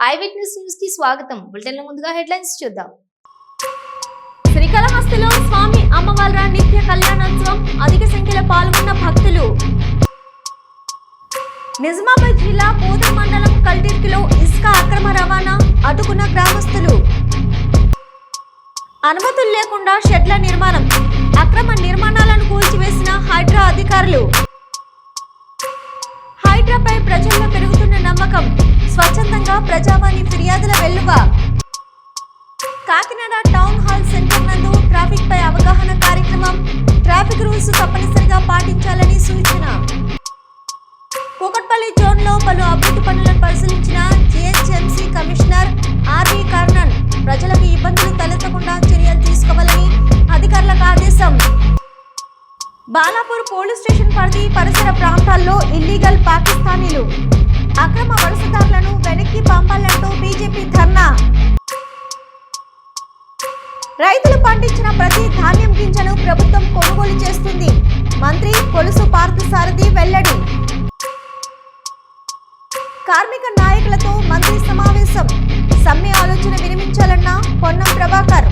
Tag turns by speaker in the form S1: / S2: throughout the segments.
S1: I witness news కి స్వాగతం. Bulletin లో ముందుగా హెడ్లైన్స్ చూద్దాం.
S2: శ్రీకాళహస్తిలో స్వామి అమ్మవార్ల నిత్య కళ్యాణోత్సవం, అధిక సంఖ్యలో పాల్గొన్న భక్తులు. నిజామాబాద్ జిల్లా పోదర్ మండలం కల్దిర్కిలో ఇసుక అక్రమ రవాణా, అడ్డుకున్న గ్రామస్తులు. అనుమతులు లేకుండా షెడ్ల నిర్మాణం, అక్రమ నిర్మాణాలను కూల్చివేసిన హైడ్రా అధికారులు. హైడ్రాపై ప్రజల్లో పెరుగుతున్న నమ్మకం, స్వచ్ఛందంగా ప్రజావాణి ఫిర్యాదుల వెల్లువ. కాకినాడ టౌన్ హాల్ సెంటర్ నందు ట్రాఫిక్ పై అవగాహన కార్యక్రమం, ట్రాఫిక్ రూల్స్ తప్పనిసరిగా పాటించాలని సూచన. కూకట్పల్లి జోన్లో పలు అభివృద్ధి పనులను పరిశీలించిన జిహెచ్ఎంసీ కమిషనర్ ఆర్వి కర్ణన్. ప్రజలకు ఇబ్బందులు తలెత్తకుండా చర్యలు తీసుకోవాలని అధికారులకు ఆదేశం. బాలాపూర్ పోలీస్ స్టేషన్ పరిసర ప్రాంతాల్లో ఇల్లీగల్ పాకిస్తానీలు, అక్రమ వలసదారులను వెనక్కి పంపాలంటూ బీజేపీ ధర్నా. రైతులు పండించిన ప్రతి ధాన్యం గింజను ప్రభుత్వం కొనుగోలు చేస్తుంది, మంత్రి కొలుసు పార్థసారథి వెల్లడి. కార్మిక నాయకులతో మంత్రి సమావేశం, సమ్మె ఆలోచన విరమించాలన్న పొన్నం ప్రభాకర్.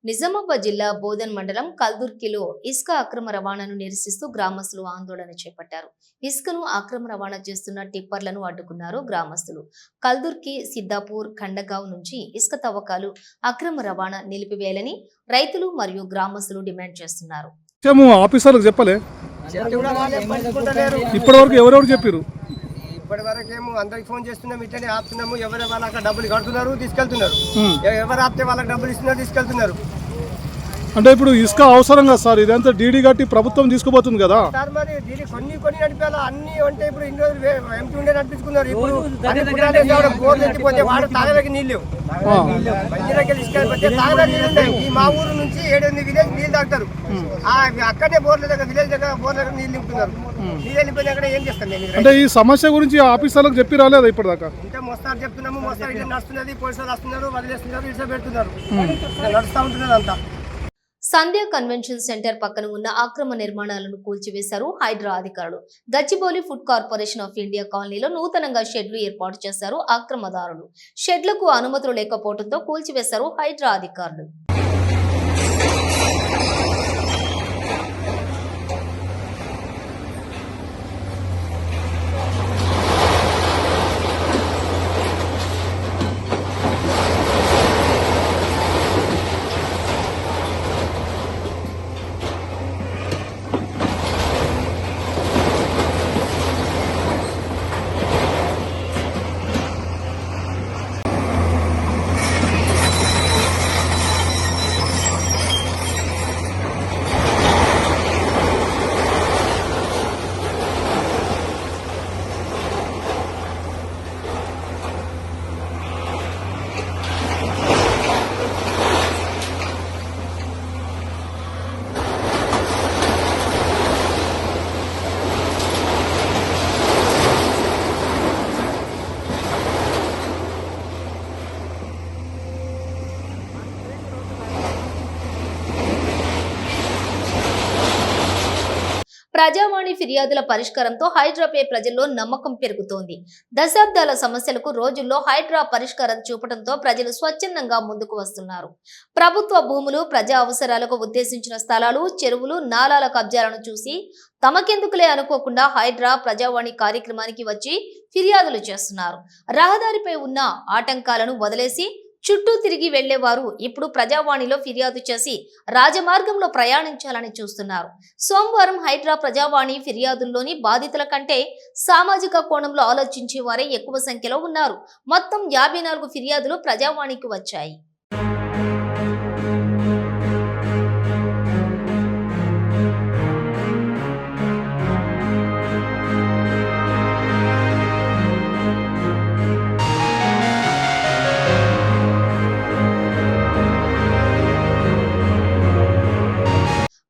S1: నిజామాబాద్ జిల్లా బోధన్ మండలం కల్దుర్కిలో ఇసుక అక్రమ రవాణాను నిరసిస్తూ గ్రామస్తులు ఆందోళన చేపట్టారు. ఇసుకను అక్రమ రవాణా చేస్తున్న టిప్పర్లను అడ్డుకున్నారు గ్రామస్తులు. కల్దుర్కి, సిద్దాపూర్, ఖండగావ్ నుంచి ఇసుక తవ్వకాలు, అక్రమ రవాణా నిలిపివేయాలని రైతులు మరియు గ్రామస్తులు డిమాండ్ చేస్తున్నారు.
S3: ఆఫీసర్లకు చెప్పలే, ఇప్పటివరకు ఎవరెవరు చెప్పారు?
S4: ఇప్పటివరకేమో అందరికి ఫోన్ చేస్తున్నాం, ఇట్లనే ఆపుతున్నాము. ఎవరు వాళ్ళకి డబ్బులు కడుతున్నారు, తీసుకెళ్తున్నారు. ఎవరు ఆపితే వాళ్ళకి డబ్బులు ఇస్తున్నారు, తీసుకెళ్తున్నారు.
S3: అంటే ఇప్పుడు ఇసుక అవసరం కదా సార్, ఇదంతా డీడీ కట్టి ప్రభుత్వం తీసుకుపోతుంది కదా
S4: సార్. మరి డీడీ కొన్ని నడిపాలి అన్ని అంటే ఇప్పుడు ఇన్ని రోజులు ఎంపీ ఉండే నడిపించుకున్నారు. ఇప్పుడు బోర్లు ఎత్తిపోతే వాడు తాగడానికి నీళ్ళు, మంచిలోకి తీసుకెళ్ళిపోతే తాగడానికి నీళ్ళు ఉన్నాయి. ఈ మా ఊరు నుంచి 7-8 విలేజ్ నీళ్ళు తాగుతారు. అక్కడనే బోర్ల దగ్గర విలేజ్ దగ్గర బోర్ల దగ్గర నీళ్ళు నింపుతున్నారు. నీళ్ళు వెళ్ళిపోయిన అక్కడ ఏం చేస్తాం?
S3: అంటే ఈ సమస్య గురించి ఆఫీసర్లకు చెప్పి రాలేదా ఇప్పటిదాకా?
S4: ఇంకా మోస్తారు చెప్తున్నాము, మోస్తారు ఇట్లా నడుస్తున్నది. పోలీసులు వస్తున్నారు, వదిలేస్తున్నారు, ఇట్లా పెడుతున్నారు, నడుస్తూ ఉంటున్నది అంతా.
S1: సంధ్య కన్వెన్షన్ సెంటర్ పక్కన ఉన్న అక్రమ నిర్మాణాలను కూల్చివేశారు హైడ్రా అధికారులు. Gachibowli food corporation of India కాలనీలో నూతనంగా షెడ్లు ఏర్పాటు చేశారు అక్రమదారులు. షెడ్లకు అనుమతులు లేకపోవడంతో కూల్చివేశారు హైడ్రా అధికారులు. ప్రజావాణి ఫిర్యాదుల పరిష్కారంతో హైడ్రాపై ప్రజల్లో నమ్మకం పెరుగుతోంది. దశాబ్దాల సమస్యలకు రోజుల్లో హైడ్రా పరిష్కారం చూపడంతో ప్రజలు స్వచ్ఛందంగా ముందుకు వస్తున్నారు. ప్రభుత్వ భూములు, ప్రజా అవసరాలకు ఉద్దేశించిన స్థలాలు, చెరువులు, నాలాల కబ్జాలను చూసి తమకెందుకులే అనుకోకుండా హైడ్రా ప్రజావాణి కార్యక్రమానికి వచ్చి ఫిర్యాదులు చేస్తున్నారు. రహదారిపై ఉన్న ఆటంకాలను వదిలేసి చుట్టూ తిరిగి వెళ్లేవారు ఇప్పుడు ప్రజావాణిలో ఫిర్యాదు చేసి రాజమార్గంలో ప్రయాణించాలని చూస్తున్నారు. సోమవారం హైడ్రా ప్రజావాణి ఫిర్యాదుల్లోని బాధితుల కంటే సామాజిక కోణంలో ఆలోచించే వారే ఎక్కువ సంఖ్యలో ఉన్నారు. మొత్తం 54 ఫిర్యాదులు ప్రజావాణికి వచ్చాయి.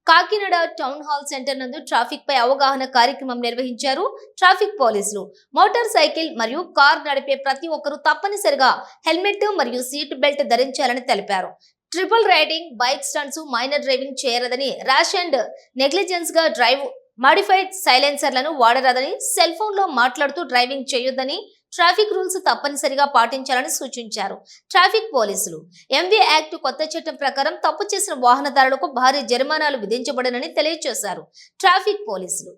S1: కాకినాడ టౌన్ హాల్ సెంటర్ నందు ట్రాఫిక్ పై అవగాహన కార్యక్రమం నిర్వహించారు ట్రాఫిక్ పోలీసులు. మోటార్ సైకిల్ మరియు కార్ నడిపే ప్రతి ఒక్కరూ తప్పనిసరిగా హెల్మెట్ మరియు సీట్ బెల్ట్ ధరించాలని తెలిపారు. Triple riding, bike stunts, minor driving చేయరదని, ర్యాష్ అండ్ నెగ్లిజెన్స్ గా డ్రైవ్, మాడిఫైడ్ సైలెన్సర్లను వాడరాదని, సెల్ ఫోన్ లో మాట్లాడుతూ డ్రైవింగ్ చేయొద్దని ట్రాఫిక్ రూల్స్ తప్పనిసరిగా పాటించాలని సూచించారు. ట్రాఫిక్ పోలీసులు ఎంవీ యాక్ట్ కొత్త చట్టం ప్రకారం తప్పు చేసిన వాహనదారులకు భారీ జరిమానాలు విధించబడనని తెలియజేశారు. ట్రాఫిక్ పోలీసులు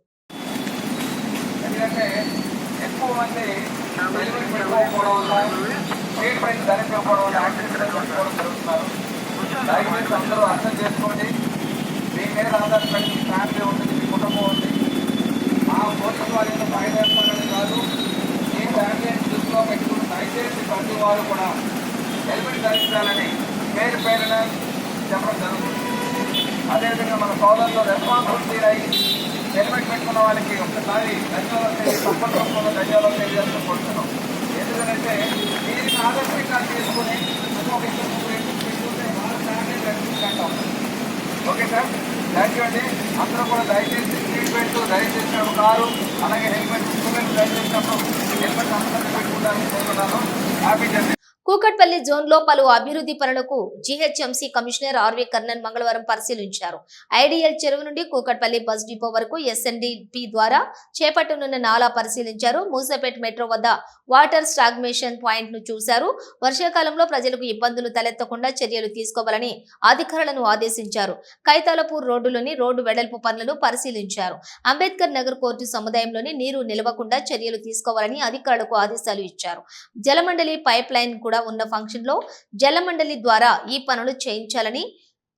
S5: ఎక్కువ మంది హెల్మెట్ పెట్టుకోకపోవడం వల్ల సీట్ బెల్ట్ ధరించకపోవడం వల్ల యాక్సిడెంట్ జరుగుతున్నారు. దయచేసి అందరూ అర్థం చేసుకోండి. మీ మీద ఆధారపడి మీ ఫ్యామిలీ ఉంటుంది, మీ కుటుంబం ఉంది. ఆ పోలీసు వారి యొక్క బయలుదేరతారని కాదు, మీ ఫ్యామిలీని దృష్టిలో పెట్టుకుని దయచేసి ప్రతి వారు కూడా హెల్మెట్ ధరించాలని పేరు పేరున చెప్పడం జరుగుతుంది. అదేవిధంగా మన సోదరులు రెస్పాన్సిబిలిటీ అయ్యి హెల్మెట్ పెట్టుకున్న వాళ్ళకి ఒకసారి ధన్యవాదాలు సంపర్కంలో ధన్యవాదాలు తెలియజేసుకుంటున్నాం. ఎందుకంటే దీనికి ఆదర్శంగా తీసుకుని ఒక పెట్టుకుంటే వాళ్ళ ఫ్యామిలీ రక్షించుకుంటాం. ఓకే సార్, థ్యాంక్ యూ అండి. అందరూ కూడా దయచేసి సీట్ బెల్ట్ దయచేసిన కారు అలాగే హెల్మెట్ దయచేసినప్పుడు హెల్మెట్ అందరూ పెట్టుకుంటారని కోరుకున్నాను. Happy journey.
S1: కూకట్పల్లి జోన్లో పలు అభివృద్ధి పనులకు జీహెచ్ఎంసీ కమిషనర్ ఆర్వి కర్ణన్ మంగళవారం పరిశీలించారు. ఐడిఎల్ చెరువు నుండి కూకట్పల్లి బస్ డిపో వరకు ఎస్ఎన్డిపి ద్వారా చేపట్టనున్న నాలా పరిశీలించారు. మూసపేట్ మెట్రో వద్ద వాటర్ స్టాగ్నేషన్ పాయింట్ ను చూశారు. వర్షాకాలంలో ప్రజలకు ఇబ్బందులు తలెత్తకుండా చర్యలు తీసుకోవాలని అధికారులను ఆదేశించారు. కైతాలపూర్ రోడ్డులోని రోడ్డు వెడల్పు పనులను పరిశీలించారు. అంబేద్కర్ నగర్ కోర్టు సముదాయంలోని నీరు నిలవకుండా చర్యలు తీసుకోవాలని అధికారులకు ఆదేశాలు ఇచ్చారు. జలమండలి పైప్ లైన్ కూడా ఉన్న ఫంక్షన్ లో జలమండలి ద్వారా ఈ పనులు చేయించాలని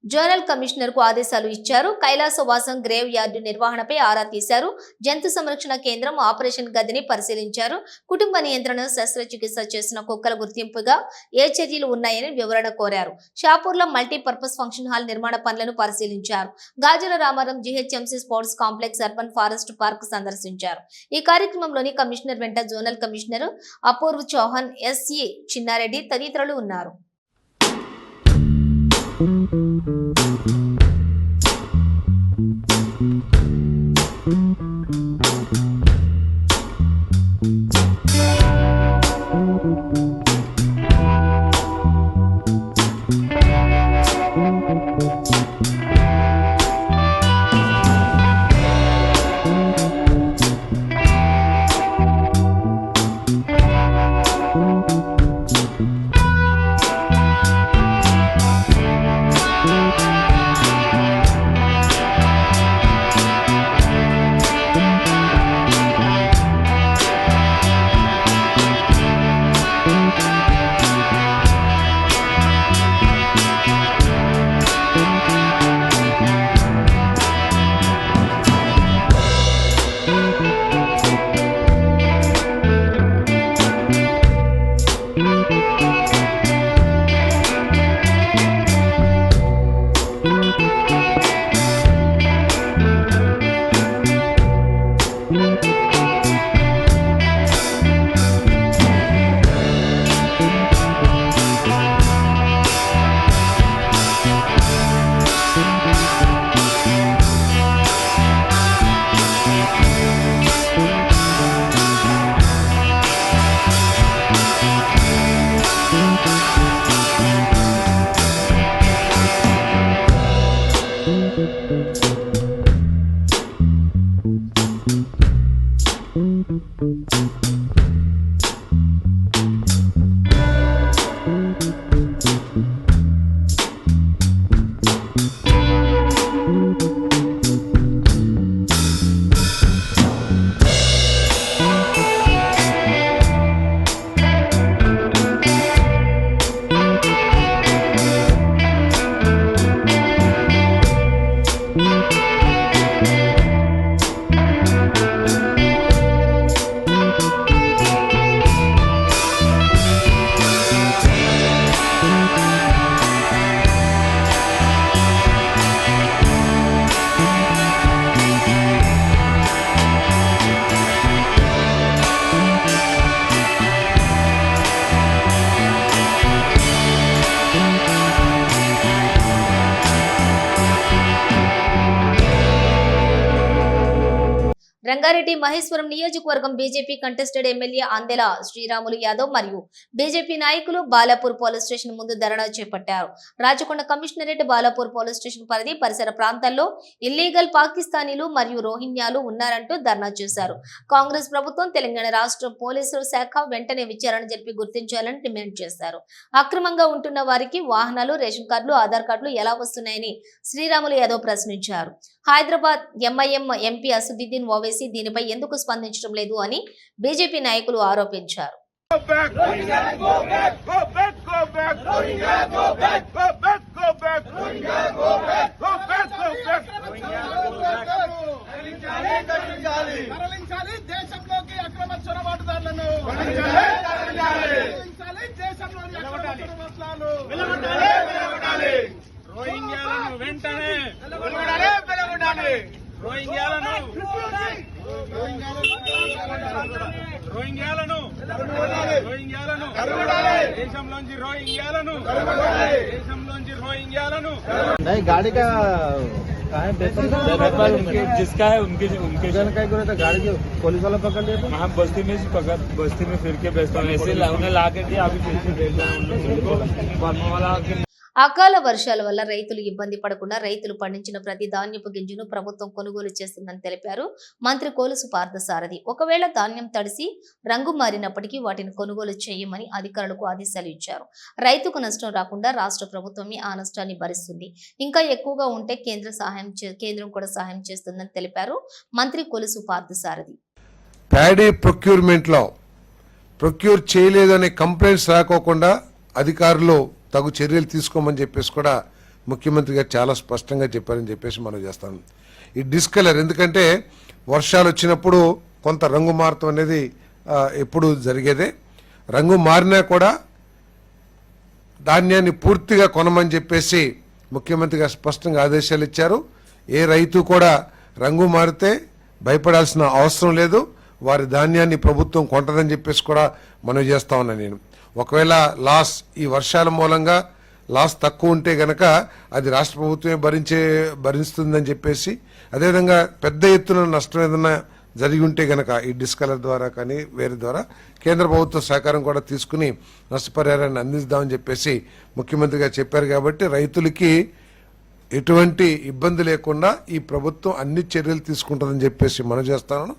S1: జోనల్ కమిషనర్ కు ఆదేశాలు ఇచ్చారు. కైలాసవాసం గ్రేవ్ యార్డు నిర్వహణపై ఆరా తీశారు. జంతు సంరక్షణ కేంద్రం ఆపరేషన్ గదిని పరిశీలించారు. కుటుంబ నియంత్రణ శస్త్రచికిత్స చేసిన కుక్కల గుర్తింపుగా ఏ చర్యలు ఉన్నాయని వివరణ కోరారు. షాపూర్లో మల్టీపర్పస్ ఫంక్షన్ హాల్ నిర్మాణ పనులను పరిశీలించారు. Gajula Ramaram GHMC sports complex urban forest park సందర్శించారు. ఈ కార్యక్రమంలోని కమిషనర్ వెంట zonal commissioner Apurv Chauhan, SE Chinnareddy తదితరులు ఉన్నారు. రంగారెడ్డి మహేశ్వరం నియోజకవర్గం BJP contested MLA Andela Sriramulu Yadav మరియు బీజేపీ నాయకులు బాలాపూర్ పోలీస్ స్టేషన్ ముందు ధర్నా చేపట్టారు. Rachakonda commissionerate Balapur police station పరిధి పరిసర ప్రాంతాల్లో ఇల్లీగల్ పాకిస్తానీలు మరియు రోహింగ్యాలు ఉన్నారంటూ ధర్నా చేశారు. కాంగ్రెస్ ప్రభుత్వం తెలంగాణ రాష్ట్ర పోలీసుల శాఖ వెంటనే విచారణ జరిపి గుర్తించాలని డిమాండ్ చేశారు. అక్రమంగా ఉంటున్న వారికి వాహనాలు, రేషన్ కార్డులు, ఆధార్ కార్డులు ఎలా వస్తున్నాయని శ్రీరాములు యాదవ్ ప్రశ్నించారు. హైదరాబాద్ ఎంఐఎం ఎంపీ అసదుద్దీన్ ఓవైసీ దీనిపై ఎందుకు స్పందించడం లేదు అని బీజేపీ నాయకులు ఆరోపించారు.
S6: రోహింగ్యాలను వెంటనే దేశంలోంచి రోహింగ్యాలను
S7: नहीं गाड़ी का
S6: जिसका है उनके
S7: जन का ही गाड़ी जो पुलिस वाला पकड़ लिया था
S6: हम बस्ती में फिर के बेचता हूँ ऐसे उन्हें ला के दिया अभी फिर से बेच रहा हूँ वाला
S1: అకాల వర్షాల వల్ల రైతులు ఇబ్బంది పడకుండా రైతులు పండించిన ప్రతి ధాన్యపు గింజను ప్రభుత్వం కొనుగోలు చేస్తుందని తెలిపారు మంత్రి కొలుసు పార్థసారథి. ఒకవేళ ధాన్యం తడిసి రంగు మారినప్పటికీ వాటిని కొనుగోలు చేయమని అధికారులకు ఆదేశాలు ఇచ్చారు. రైతుకు నష్టం రాకుండా రాష్ట్ర ప్రభుత్వమే ఆ నష్టాన్ని భరిస్తుంది. ఇంకా ఎక్కువగా ఉంటే కేంద్రం కూడా సహాయం చేస్తుందని తెలిపారు మంత్రి కొలుసు పార్థసారథి.
S8: ప్యాడీ ప్రొక్యూర్మెంట్ లో ప్రొక్యూర్ చేయలేదనే కంప్లైంట్స్ రాకోకుండా అధికారులు తగు చర్యలు తీసుకోమని చెప్పేసి కూడా ముఖ్యమంత్రి గారు చాలా స్పష్టంగా చెప్పారని చెప్పేసి మనం చేస్తాం. ఈ డిస్కలర్ ఎందుకంటే వర్షాలు వచ్చినప్పుడు కొంత రంగు మారటం అనేది ఎప్పుడు జరిగేదే. రంగు మారినా కూడా ధాన్యాన్ని పూర్తిగా కొనమని చెప్పేసి ముఖ్యమంత్రి గారు స్పష్టంగా ఆదేశాలు ఇచ్చారు. ఏ రైతు కూడా రంగు మారితే భయపడాల్సిన అవసరం లేదు. వారి ధాన్యాన్ని ప్రభుత్వం కొంటదని చెప్పేసి కూడా మనం చేస్తా ఉన్నాను నేను. ఒకవేళ లాస్ ఈ వర్షాల మూలంగా లాస్ తక్కువ ఉంటే గనక అది రాష్ట్ర ప్రభుత్వమే భరిస్తుందని చెప్పేసి, అదేవిధంగా పెద్ద ఎత్తున నష్టం ఏదైనా జరిగి ఉంటే గనక ఈ డిస్కలర్ ద్వారా కానీ వేరే ద్వారా కేంద్ర ప్రభుత్వ సహకారం కూడా తీసుకుని నష్టపరిహారాన్ని అందిస్తామని చెప్పేసి ముఖ్యమంత్రి గారు చెప్పారు. కాబట్టి రైతులకి ఎటువంటి ఇబ్బంది లేకుండా ఈ ప్రభుత్వం అన్ని చర్యలు తీసుకుంటుందని చెప్పేసి మనం చేస్తాను.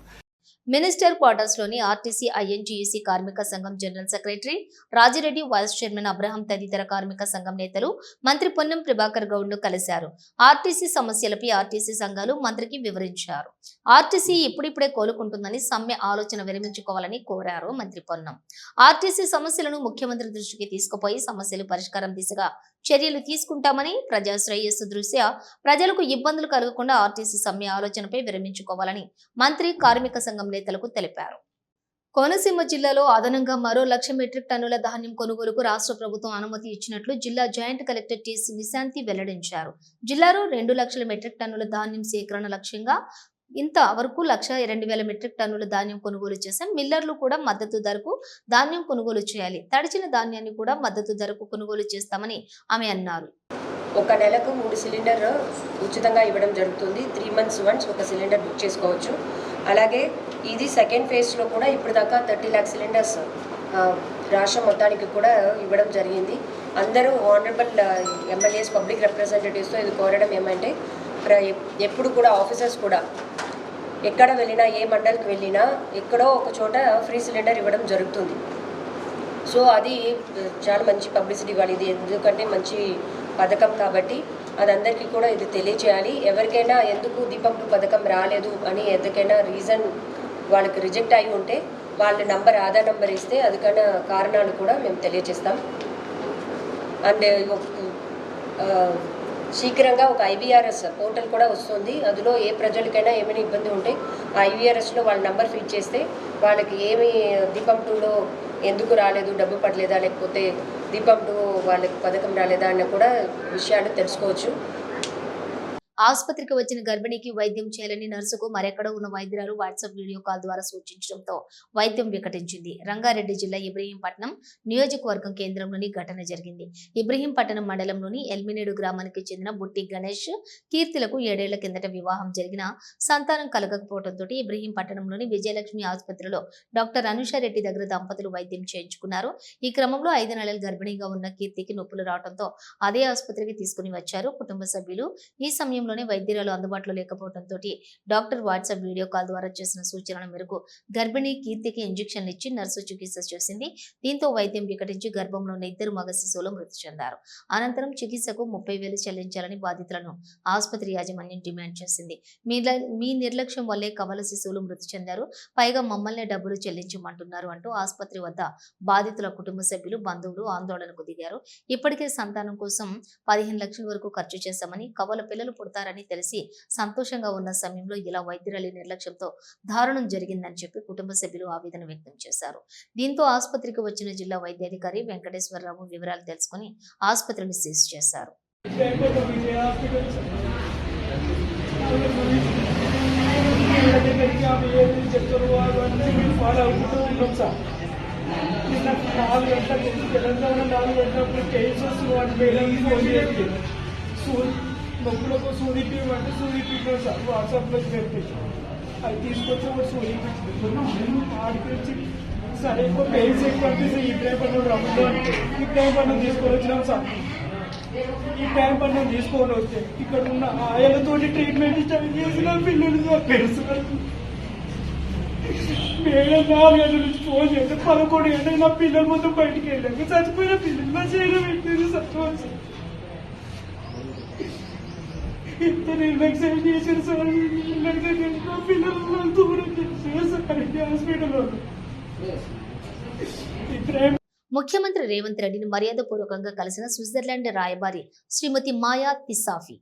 S1: మినిస్టర్ క్వార్టర్స్ లోని ఆర్టీసీ ఐఎన్టీయూసీ కార్మిక సంఘం general secretary Rajireddy, vice chairman Abraham తదితర కార్మిక సంఘం నేతలు మంత్రి పొన్నం ప్రభాకర్ గౌడ్ ను కలిశారు. ఆర్టీసీ సమస్యలపై ఆర్టీసీ సంఘాలు మంత్రికి వివరించారు. ఆర్టీసీ ఇప్పుడిప్పుడే కోలుకుంటుందని సమ్మె ఆలోచన విరమించుకోవాలని కోరారు మంత్రి పొన్నం. ఆర్టీసీ సమస్యలను ముఖ్యమంత్రి దృష్టికి తీసుకుపోయి సమస్యలు పరిష్కారం దిశగా చర్యలు తీసుకుంటామని, ప్రజా శ్రేయస్సు దృష్ట్యా ప్రజలకు ఇబ్బందులు కలగకుండా ఆర్టీసీ సమ్మె ఆలోచనపై విరమించుకోవాలని మంత్రి కార్మిక సంఘం నేతలకు తెలిపారు. కోనసీమ జిల్లాలో అదనంగా మరో 1,00,000 మెట్రిక్ టన్నుల ధాన్యం కొనుగోలుకు రాష్ట్ర ప్రభుత్వం అనుమతి ఇచ్చినట్లు జిల్లా జాయింట్ కలెక్టర్ టి.సి. నిశాంతి వెల్లడించారు. జిల్లాలో 2,00,000 మెట్రిక్ టన్నుల ధాన్యం సేకరణ లక్ష్యంగా ఇంతవరకు 1,02,000 మెట్రిక్ టన్నుల ధాన్యం కొనుగోలు చేశాం. మిల్లర్లు కూడా మద్దతు ధరకు ధాన్యం కొనుగోలు చేయాలి. తడిచిన ధాన్యాన్ని కూడా మద్దతు ధరకు కొనుగోలు చేస్తామని ఆమె అన్నారు.
S9: ఒక నెలకు 3 సిలిండర్ ఉచితంగా ఇవ్వడం జరుగుతుంది. 3 months వన్స్ ఒక సిలిండర్ బుక్ చేసుకోవచ్చు. అలాగే ఇది సెకండ్ ఫేజ్లో కూడా ఇప్పుడు దాకా 30 lakh సిలిండర్స్ రాష్ట్రం మొత్తానికి కూడా ఇవ్వడం జరిగింది. అందరూ ఆనరబుల్ ఎమ్మెల్యేస్, పబ్లిక్ రిప్రజెంటేటివ్స్తో ఇది కోరడం ఏమంటే ఎప్పుడు కూడా ఆఫీసర్స్ కూడా ఎక్కడ వెళ్ళినా, ఏ మండలికి వెళ్ళినా ఎక్కడో ఒక చోట ఫ్రీ సిలిండర్ ఇవ్వడం జరుగుతుంది. సో అది చాలా మంచి పబ్లిసిటీ ఇవ్వాలి. ఇది ఎందుకంటే మంచి పథకం కాబట్టి అదందరికీ కూడా ఇది తెలియచేయాలి. ఎవరికైనా ఎందుకు దీపం 2 పథకం రాలేదు అని ఎందుకైనా రీజన్ వాళ్ళకి రిజెక్ట్ అయి ఉంటే వాళ్ళ నంబర్, ఆధార్ నంబర్ ఇస్తే అదికైనా కారణాలు కూడా మేము తెలియజేస్తాం. అండ్ శీఘ్రంగా ఒక IVRS పోర్టల్ కూడా వస్తుంది. అందులో ఏ ప్రజలకైనా ఏమైనా ఇబ్బంది ఉంటే ఆ IVRSలో వాళ్ళ నంబర్ ఫీడ్ చేస్తే వాళ్ళకి ఏమి దీపం 2లో ఎందుకు రాలేదు, డబ్బు పడలేదా, లేకపోతే దీపం 2 వాళ్ళకి పథకం రాలేదా అన్న కూడా విషయాలు తెలుసుకోవచ్చు.
S1: ఆసుపత్రికి వచ్చిన గర్భిణికి వైద్యం చేయాలని నర్సుకు మరెక్కడో ఉన్న వైద్యురాలు వాట్సాప్ వీడియో కాల్ ద్వారా సూచించడంతో వైద్యం వికటించింది. రంగారెడ్డి జిల్లా ఇబ్రహీంపట్నం నియోజకవర్గం కేంద్రంలోని ఘటన జరిగింది. ఇబ్రహీంపట్నం మండలంలోని ఎల్మినేడు గ్రామానికి చెందిన బుట్టి గణేష్ కీర్తిలకు 7 ఏళ్ల కిందట వివాహం జరిగిన సంతానం కలగకపోవడంతో ఇబ్రహీంపట్నంలోని విజయలక్ష్మి ఆసుపత్రిలో డాక్టర్ అనుషారెడ్డి దగ్గర దంపతులు వైద్యం చేయించుకున్నారు. ఈ క్రమంలో 5 నెలల గర్భిణిగా ఉన్న కీర్తికి నొప్పులు రావడంతో అదే ఆసుపత్రికి తీసుకుని వచ్చారు కుటుంబ సభ్యులు. ఈ సమయంలోనే వైద్యురాలు అందుబాటులో లేకపోవడంతో డాక్టర్ వాట్సాప్ వీడియో కాల్ ద్వారా చేసిన సూచనల మేరకు గర్భిణి కీర్తికి ఇంజెక్షన్లు ఇచ్చి నర్సు చికిత్స చేసింది. దీంతో వైద్యం వికటించి గర్భంలోని 2 మగ శిశువులు మృతి చెందారు. అనంతరం చికిత్సకు 30,000 చెల్లించాలని బాధితులను ఆసుపత్రి యాజమాన్యం డిమాండ్ చేసింది. మీ నిర్లక్ష్యం వల్లే కవల శిశువులు మృతి చెందారు, పైగా మమ్మల్ని డబ్బులు చెల్లించమంటున్నారు అంటూ ఆసుపత్రి వద్ద బాధితుల కుటుంబ సభ్యులు బంధువులు ఆందోళనకు దిగారు. ఇప్పటికే సంతానం కోసం 15 లక్షల వరకు ఖర్చు చేశామని, కవల పిల్లలు పుడతారని తెలిసి సంతోషంగా ఉన్న సమయంలో ఇలా వైద్యురాలి నిర్లక్ష్యంతో దారుణం జరిగిందని చెప్పి కుటుంబ సభ్యులు ఆవేదన వ్యక్తం చేశారు. దీంతో ఆసుపత్రికి వచ్చిన జిల్లా వైద్యాధికారి వెంకటేశ్వరరావు వివరాలు తెలుసుకుని ఆసుపత్రిని సీజ్ చేశారు.
S6: నొప్పులకు సూదిపివ్వంటే సూదిపివ్వం సార్ వాట్సాప్లో పెట్టేసి అది తీసుకొచ్చి ఒక సూదిపించి ఆడిపించి సరే ఎక్కువ పెయిన్స్ ఎక్కువ అనిపిస్తే ఈ టైం పన్ను రమ్మంటే ఈ టైం పన్ను తీసుకొని వచ్చినాం సార్. ఈ టైం పన్ను తీసుకొని వస్తే ఇక్కడ ఉన్న ఆయనతో ట్రీట్మెంట్ స్టార్ట్ చేసిన పిల్లలు సార్ పెరుస్తున్నారు. మేడం 4 గంటల నుంచి ఫోన్ చేస్తే 11 గంటలకు నా పిల్లలు మొత్తం బయటికి వెళ్ళాక చచ్చిపోయిన పిల్లలు నా చేయడం పెట్టింది సార్. ఇంత నిర్లక్ష్యం చేశారు సార్. నిర్లక్ష్యం పిల్లలు దూరం చేశారు సార్ హాస్పిటల్లో.
S1: ముఖ్యమంత్రి రేవంత్ రెడ్డిని మర్యాదపూర్వకంగా కలిసిన స్విట్జర్లాండ్ రాయబారి శ్రీమతి మాయా తిస్సాఫీ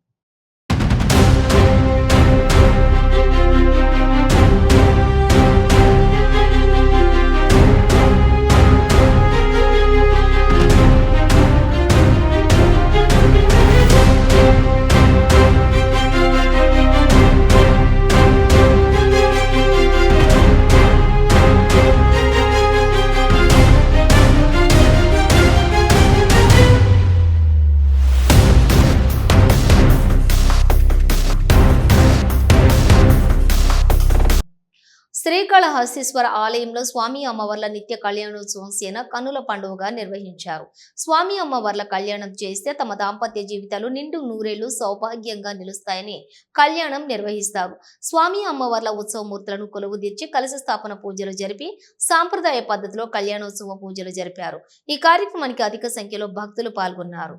S1: శ్రీకాళహస్తీశ్వర ఆలయంలో స్వామి అమ్మవార్ల నిత్య కళ్యాణోత్సవం సేన కన్నుల పండుగగా నిర్వహించారు. స్వామి అమ్మవార్ల కళ్యాణం చేస్తే తమ దాంపత్య జీవితాలు నిండు నూరేళ్లు సౌభాగ్యంగా నిలుస్తాయని కళ్యాణం నిర్వహిస్తారు. స్వామి అమ్మవార్ల ఉత్సవమూర్తులను కొలువుదీర్చి కలశ స్థాపన పూజలు జరిపి సాంప్రదాయ పద్ధతిలో కళ్యాణోత్సవ పూజలు జరిపారు. ఈ కార్యక్రమానికి అధిక సంఖ్యలో భక్తులు పాల్గొన్నారు.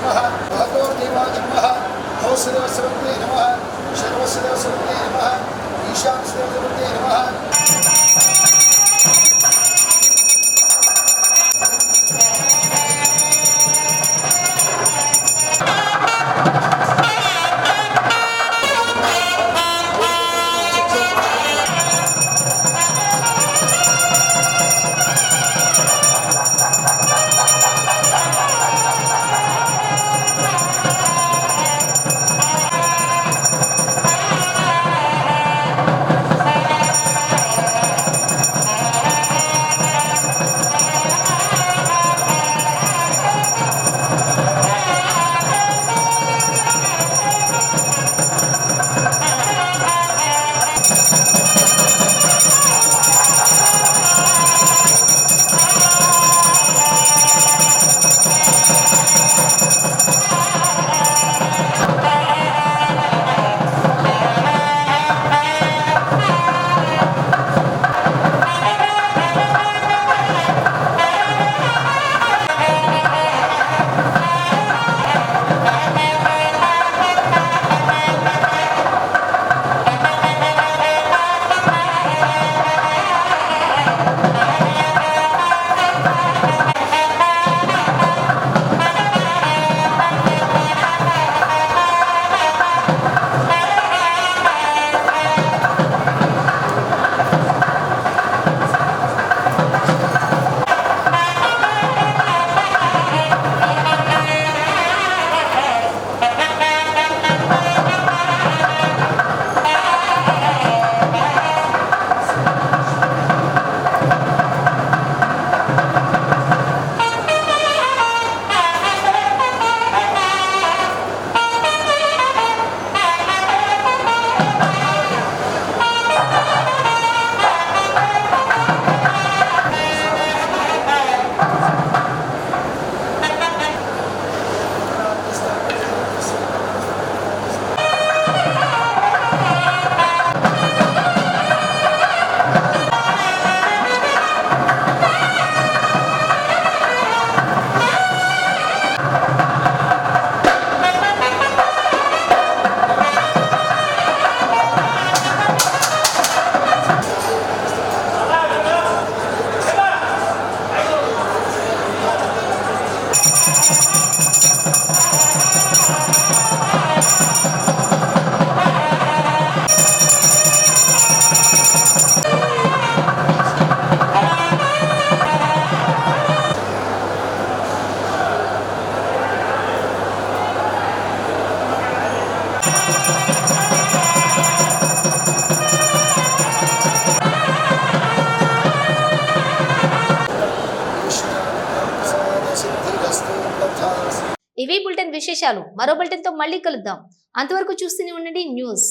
S10: नमः महतोदेवाय नमः हौसदेवस्वरूपे नमः शर्वस्वदेवस्वरूपे नमः ईशानस्वरूपे नमः
S1: ఇవి బులెటిన్ విశేషాలు. మరో బులెటిన్ తో మళ్ళీ కలుద్దాం. అంతవరకు చూస్తూనే ఉండండి న్యూస్.